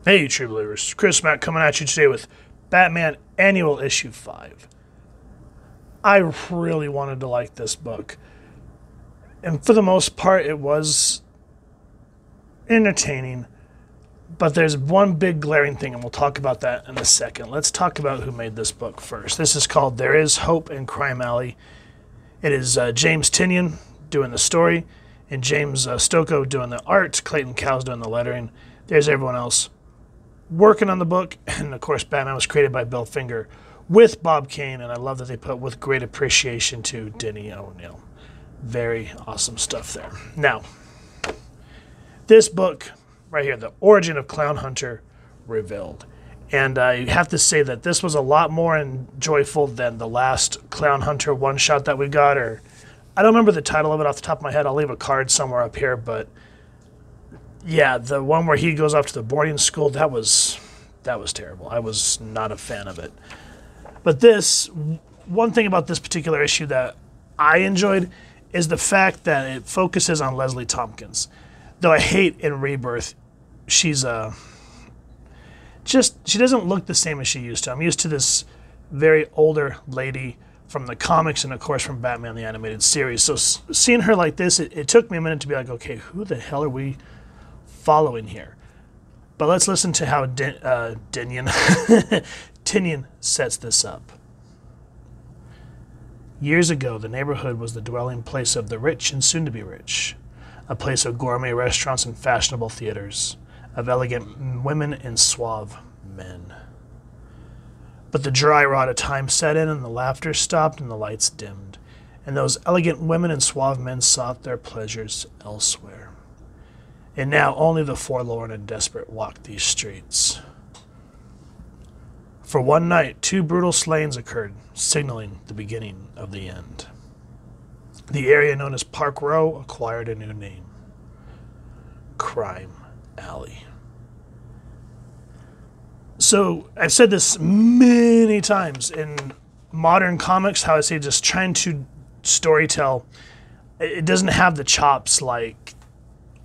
Hey, True Believers. Chris Mack coming at you today with Batman Annual Issue 5. I really wanted to like this book. And for the most part, it was entertaining. But there's one big glaring thing, and we'll talk about that in a second. Let's talk about who made this book first. This is called There Is Hope in Crime Alley. It is James Tynion doing the story, and James Stokoe doing the art. Clayton Cowles doing the lettering. There's everyone else working on the book, and of course Batman was created by Bill Finger with Bob Kane, and I love that they put with great appreciation to Denny O'Neil. Very awesome stuff there. Now, this book right here, The Origin of Clownhunter Revealed. And I have to say that this was a lot more enjoyable than the last Clownhunter one-shot that we got, or I don't remember the title of it off the top of my head. I'll leave a card somewhere up here, but yeah, the one where he goes off to the boarding school, that was terrible. I was not a fan of it. But this, one thing about this particular issue that I enjoyed is the fact that it focuses on Leslie Tompkins. Though I hate in Rebirth, she's she doesn't look the same as she used to. I'm used to this very older lady from the comics and, of course, from Batman the Animated Series. So seeing her like this, it took me a minute to be like, okay, who the hell are we following here? But let's listen to how Tynion sets this up. Years ago, the neighborhood was the dwelling place of the rich and soon-to-be rich, a place of gourmet restaurants and fashionable theaters, of elegant women and suave men. But the dry rot of time set in, and the laughter stopped, and the lights dimmed, and those elegant women and suave men sought their pleasures elsewhere. And now only the forlorn and desperate walk these streets. For one night, 2 brutal slayings occurred, signaling the beginning of the end. The area known as Park Row acquired a new name: Crime Alley. So I've said this many times in modern comics, how I say just trying to storytell, it doesn't have the chops like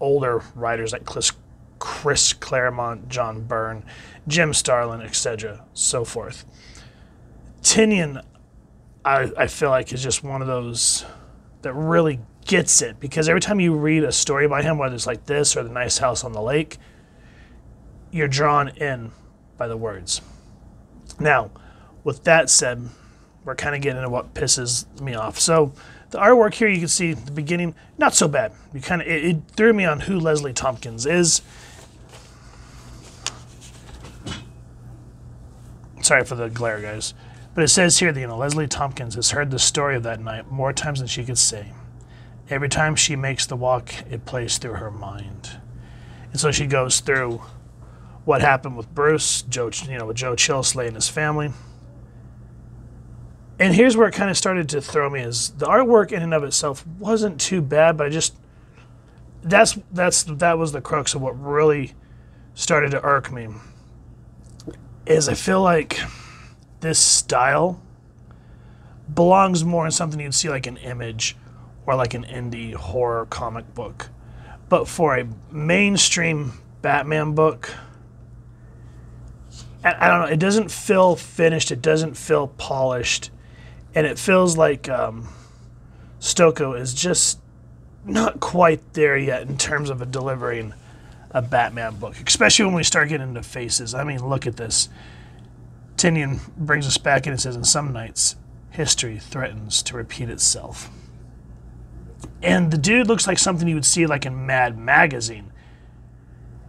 older writers like Chris Claremont, John Byrne, Jim Starlin, etc., so forth. Tynion, I feel like, is just one of those that really gets it, because every time you read a story by him, whether it's like this or The Nice House on the Lake, you're drawn in by the words. Now, with that said, we're kind of getting into what pisses me off. So the artwork here, you can see the beginning, not so bad. You kind of it threw me on who Leslie Tompkins is. Sorry for the glare, guys. But it says here that, Leslie Tompkins has heard the story of that night more times than she could say. Every time she makes the walk, it plays through her mind. And so she goes through what happened with Bruce, with Joe Chill slaying his family. And here's where it kind of started to throw me, is the artwork in and of itself wasn't too bad, but that was the crux of what really started to irk me. Is I feel like this style belongs more in something you'd see like an Image or like an indie horror comic book. But for a mainstream Batman book, I don't know, it doesn't feel finished, it doesn't feel polished, and it feels like Stokoe is just not quite there yet in terms of delivering a Batman book, especially when we start getting into faces. I mean, look at this. Tynion brings us back in and says, in some nights, history threatens to repeat itself. And the dude looks like something you would see like in Mad Magazine.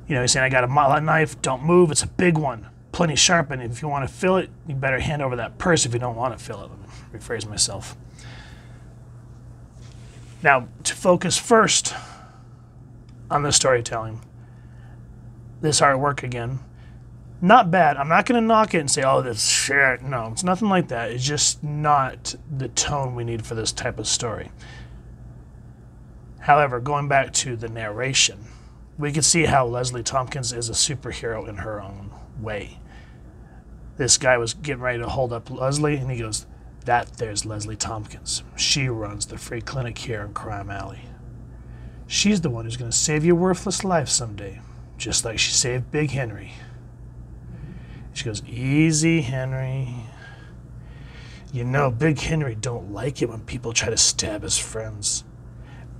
He's saying, I got a knife, don't move, it's a big one, plenty sharp, and if you want to fill it, you better hand over that purse if you don't want to fill it. Let me rephrase myself. Now, to focus first on the storytelling, this artwork again, not bad. I'm not going to knock it and say, oh, that's shit. No, it's nothing like that. It's just not the tone we need for this type of story. However, going back to the narration, we can see how Leslie Tompkins is a superhero in her own way. This guy was getting ready to hold up Leslie, and he goes, there's Leslie Tompkins. She runs the free clinic here in Crime Alley. She's the one who's going to save your worthless life someday, just like she saved Big Henry. She goes, easy, Henry. You know, Big Henry don't like it when people try to stab his friends.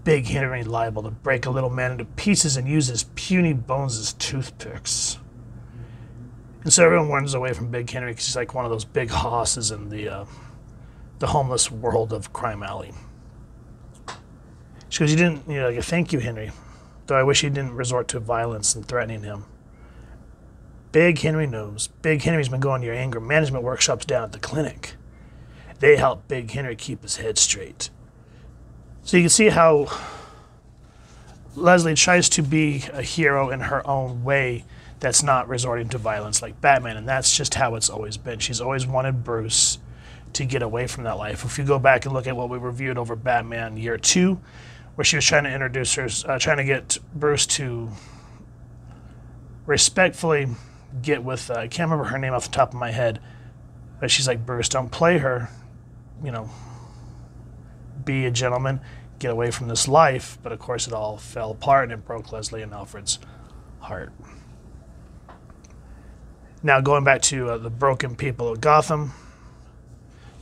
Big Henry liable to break a little man into pieces and use his puny bones as toothpicks. And so everyone runs away from Big Henry because he's like one of those big hosses in the homeless world of Crime Alley. She goes, like, thank you, Henry. Though I wish he didn't resort to violence and threatening him. Big Henry knows. Big Henry's been going to your anger management workshops down at the clinic. They help Big Henry keep his head straight. So you can see how Leslie tries to be a hero in her own way that's not resorting to violence like Batman, and that's just how it's always been. She's always wanted Bruce to get away from that life. If you go back and look at what we reviewed over Batman Year 2, where she was trying to introduce her, trying to get Bruce to respectfully get with, I can't remember her name off the top of my head, but she's like, Bruce, don't play her, be a gentleman, get away from this life. But of course it all fell apart and it broke Leslie and Alfred's heart. Now going back to the broken people of Gotham,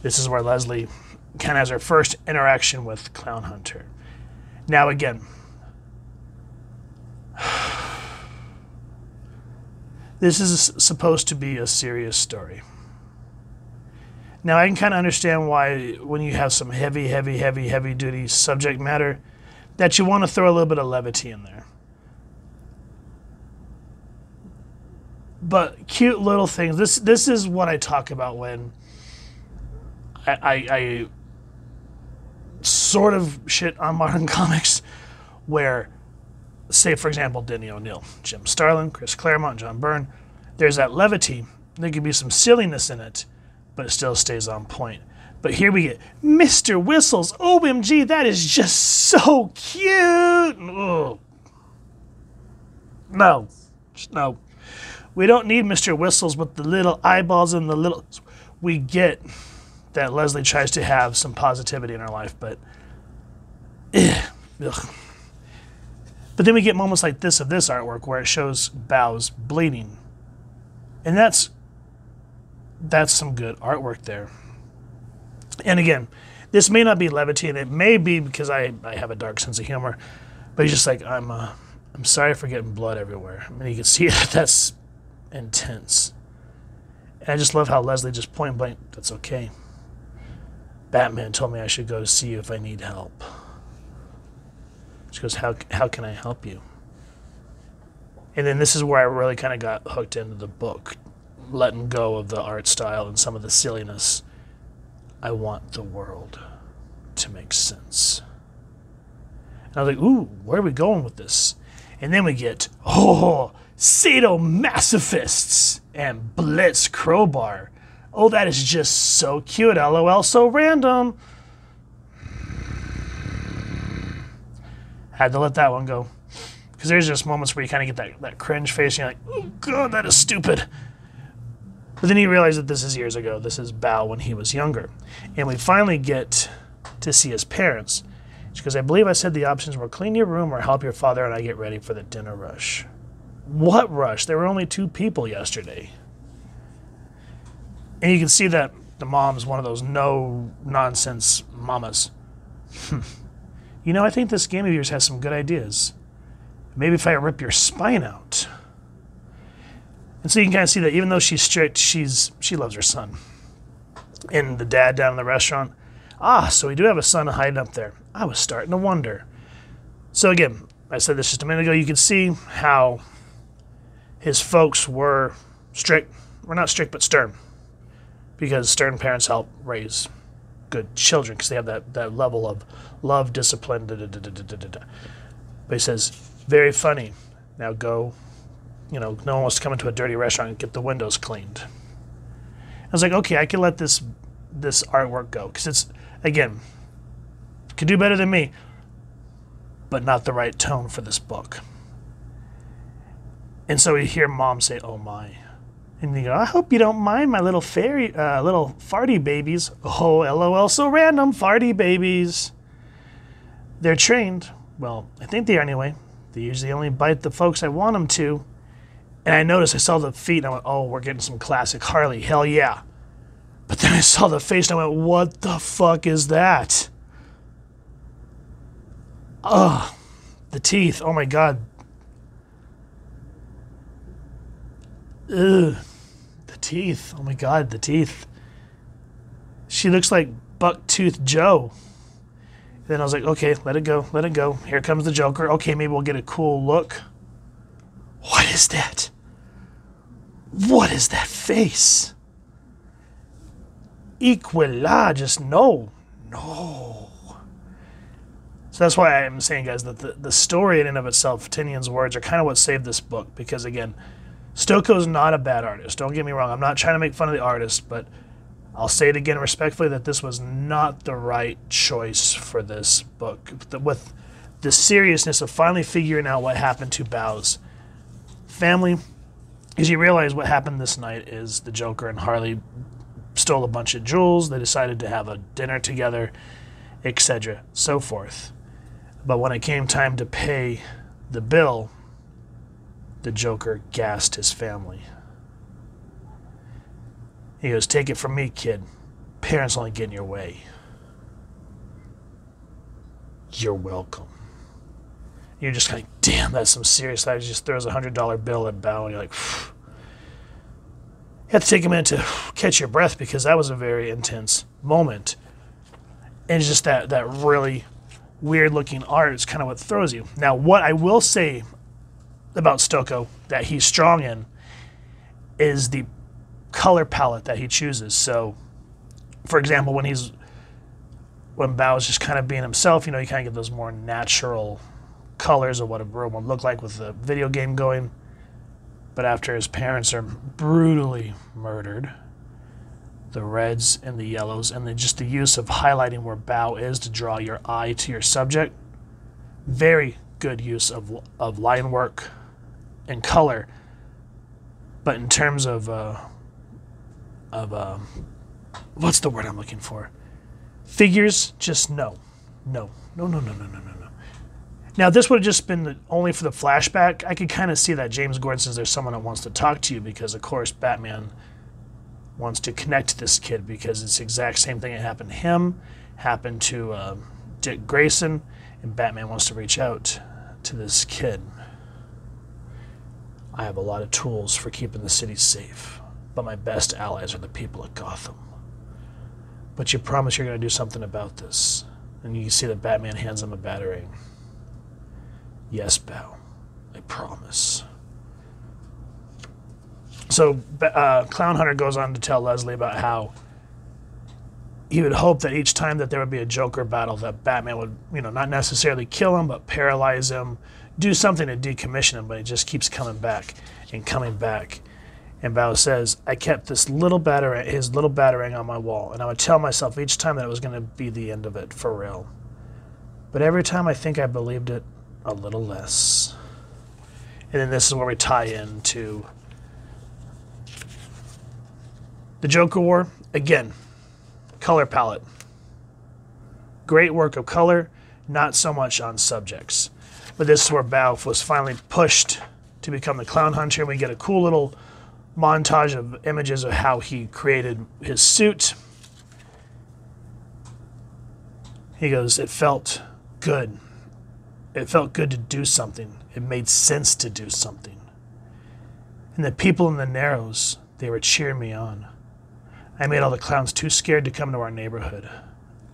this is where Leslie kind of has her first interaction with Clownhunter. Now again, this is supposed to be a serious story. Now I can kind of understand why when you have some heavy duty subject matter that you want to throw a little bit of levity in there. But cute little things. This is what I talk about when I sort of shit on modern comics, where, say for example, Denny O'Neil, Jim Starlin, Chris Claremont, John Byrne, there's that levity. There could be some silliness in it, but it still stays on point. But here we get Mr. Whistles. OMG, that is just so cute. Ugh. No. We don't need Mr. Whistles with the little eyeballs and the little... We get that Leslie tries to have some positivity in her life, but... Ugh. But then we get moments like this of this artwork where it shows Bow's bleeding. And that's some good artwork there. And again, this may not be levity, and it may be because I have a dark sense of humor, but he's just like, I'm sorry for getting blood everywhere. I mean, you can see that's intense. And I just love how Leslie just point blank, that's okay. Batman told me I should go to see you if I need help. She goes, how can I help you? And then this is where I really kind of got hooked into the book, letting go of the art style and some of the silliness. I want the world to make sense. And I was like, ooh, where are we going with this? And then we get, sadomasochists and Blitz Crowbar. Oh, that is just so cute. LOL, so random. Had to let that one go. Because there's just moments where you kind of get that cringe face and you're like, oh god, that is stupid. But then you realize that this is years ago. This is Bao when he was younger. And we finally get to see his parents. Because I believe I said the options were clean your room or help your father and I get ready for the dinner rush. What rush? There were only 2 people yesterday. And you can see that the mom's one of those no-nonsense mamas. I think this game of yours has some good ideas. Maybe if I rip your spine out. And so you can kind of see that even though she's strict, she loves her son. And the dad down in the restaurant, so we do have a son hiding up there. I was starting to wonder. So again, I said this just a minute ago, you can see how his folks were strict. We're not strict, but stern. Because stern parents help raise good children because they have that level of love, discipline, But he says, very funny. Now go, no one wants to come into a dirty restaurant and get the windows cleaned. I was like, okay, I can let this artwork go because it's, again, could do better than me, but not the right tone for this book. And so we hear mom say, oh my. And you go, I hope you don't mind my little little farty babies. Oh, LOL, so random, farty babies. They're trained. Well, I think they are anyway. They usually only bite the folks I want them to. And I noticed, I saw the feet, and I went, oh, we're getting some classic Harley. Hell yeah. But then I saw the face, and I went, what the fuck is that? Ugh. The teeth. Oh, my God. Ugh. The teeth. Oh, my God, the teeth. She looks like Bucktooth Joe. Then I was like, okay, let it go, let it go. Here comes the Joker. Okay, maybe we'll get a cool look. What is that? What is that face? Equila, just no. No. So that's why I'm saying, guys, that the story in and of itself, Tynion's words, are kind of what saved this book. Because, again, Stokoe's not a bad artist. Don't get me wrong. I'm not trying to make fun of the artist, but I'll say it again respectfully that this was not the right choice for this book. With the seriousness of finally figuring out what happened to Bao's family, because you realize what happened this night is the Joker and Harley stole a bunch of jewels. They decided to have a dinner together, etc., so forth. But when it came time to pay the bill, the Joker gassed his family. He goes, take it from me, kid. Parents only get in your way. You're welcome. You're just like, damn, that's some serious stuff. He just throws a $100 bill at Bao, and you're like, phew. You have to take a minute to catch your breath, because that was a very intense moment. And it's just that really weird-looking art is kind of what throws you. Now, what I will say about Stokoe that he's strong in is the color palette that he chooses. So, for example, when Bao's just kind of being himself, you kind of get those more natural colors of what a room would look like with the video game going. But after his parents are brutally murdered, the reds and the yellows, and then just the use of highlighting where Bao is to draw your eye to your subject, very good use of line work and color. But in terms of what's the word I'm looking for? Figures, just no. Now, this would have just been only for the flashback. I could kind of see that James Gordon says there's someone that wants to talk to you, because, of course, Batman wants to connect to this kid, because it's the exact same thing that happened to him, happened to Dick Grayson, and Batman wants to reach out to this kid. I have a lot of tools for keeping the city safe, but my best allies are the people at Gotham. But you promise you're going to do something about this. And you can see that Batman hands him a batarang. Yes, Bao, I promise. So Clownhunter goes on to tell Leslie about how he would hope that each time that there would be a Joker battle, that Batman would, not necessarily kill him, but paralyze him, do something to decommission him, but he just keeps coming back and coming back. And Bao says, I kept his little batarang on my wall, and I would tell myself each time that it was going to be the end of it, for real. But every time I think I believed it, a little less. And then this is where we tie into the Joker War. Again, color palette. Great work of color, not so much on subjects. But this is where Bao was finally pushed to become the Clownhunter. We get a cool little montage of images of how he created his suit. He goes, it felt good. It felt good to do something. It made sense to do something. And the people in the Narrows, they were cheering me on. I made all the clowns too scared to come to our neighborhood.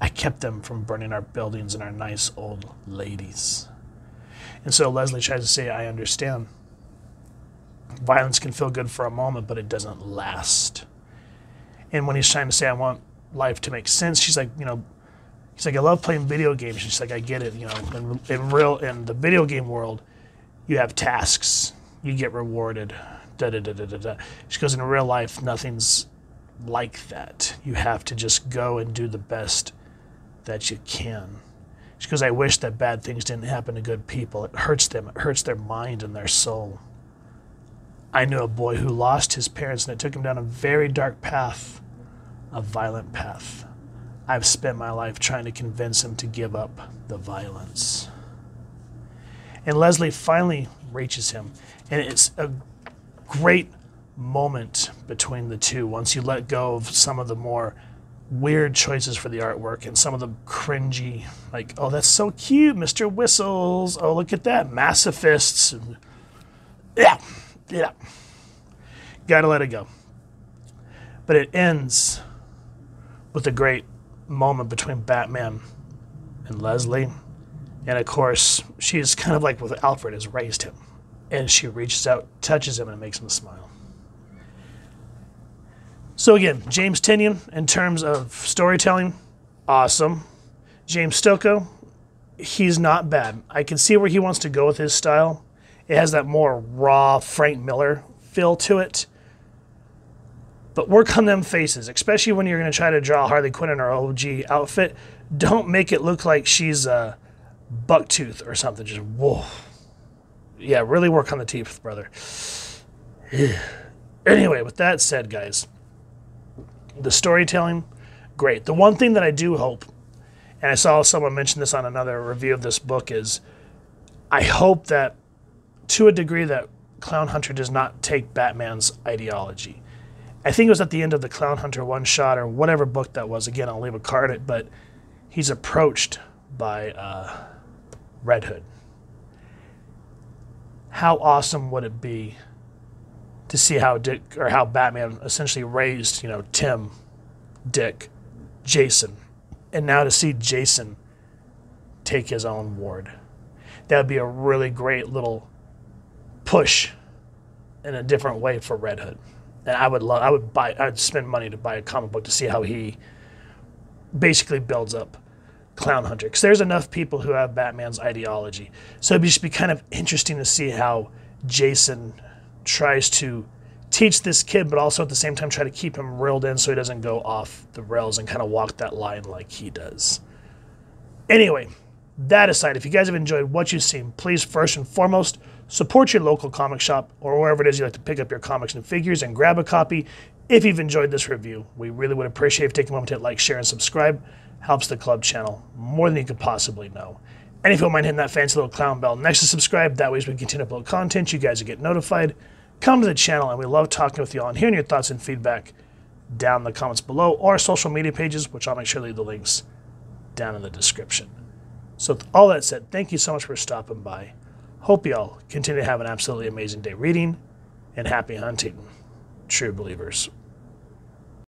I kept them from burning our buildings and our nice old ladies. And so Leslie tries to say, I understand. Violence can feel good for a moment, but it doesn't last. And when he's trying to say, I want life to make sense, she's like, he's like, I love playing video games. She's like, I get it. In the video game world, you have tasks. You get rewarded. She goes, in real life, nothing's like that. You have to just go and do the best that you can. She goes, I wish that bad things didn't happen to good people. It hurts them. It hurts their mind and their soul. I knew a boy who lost his parents, and it took him down a very dark path, a violent path. I've spent my life trying to convince him to give up the violence. And Leslie finally reaches him, and it's a great moment between the two once you let go of some of the more weird choices for the artwork and some of the cringy, like, oh, that's so cute, Mr. Whistles. Oh, look at that, Massifists. Yeah. Gotta let it go. But it ends with a great moment between Batman and Leslie. And of course, she's kind of like what Alfred has raised him. And she reaches out, touches him, and it makes him smile. So again, James Tynion, in terms of storytelling, awesome. James Stokoe, he's not bad. I can see where he wants to go with his style. It has that more raw Frank Miller feel to it. But work on them faces, especially when you're going to try to draw Harley Quinn in her OG outfit. Don't make it look like she's a Bucktooth or something. Just, whoa. Yeah, really work on the teeth, brother. Anyway, with that said, guys, the storytelling, great. The one thing that I do hope, and I saw someone mention this on another review of this book, is I hope that, to a degree, that Clownhunter does not take Batman's ideology. I think it was at the end of the Clownhunter one-shot or whatever book that was. Again, I'll leave a card, but he's approached by Red Hood. How awesome would it be to see how Batman essentially raised, Tim, Dick, Jason, and now to see Jason take his own ward. That would be a really great little push in a different way for Red Hood. And I'd spend money to buy a comic book to see how he basically builds up Clownhunter, because there's enough people who have Batman's ideology. So it'd just be kind of interesting to see how Jason tries to teach this kid, but also at the same time try to keep him reeled in so he doesn't go off the rails and kind of walk that line like he does. Anyway, that aside, if you guys have enjoyed what you've seen, please first and foremost support your local comic shop or wherever it is you like to pick up your comics and figures and grab a copy. If you've enjoyed this review, we really would appreciate if you take a moment to hit like, share, and subscribe. Helps the club channel more than you could possibly know. And if you don't mind hitting that fancy little clown bell next to subscribe, that way as we continue to upload content, you guys will get notified. Come to the channel, and we love talking with you all and hearing your thoughts and feedback down in the comments below or our social media pages, which I'll make sure to leave the links down in the description. So with all that said, thank you so much for stopping by. Hope you all continue to have an absolutely amazing day reading, and happy hunting, true believers.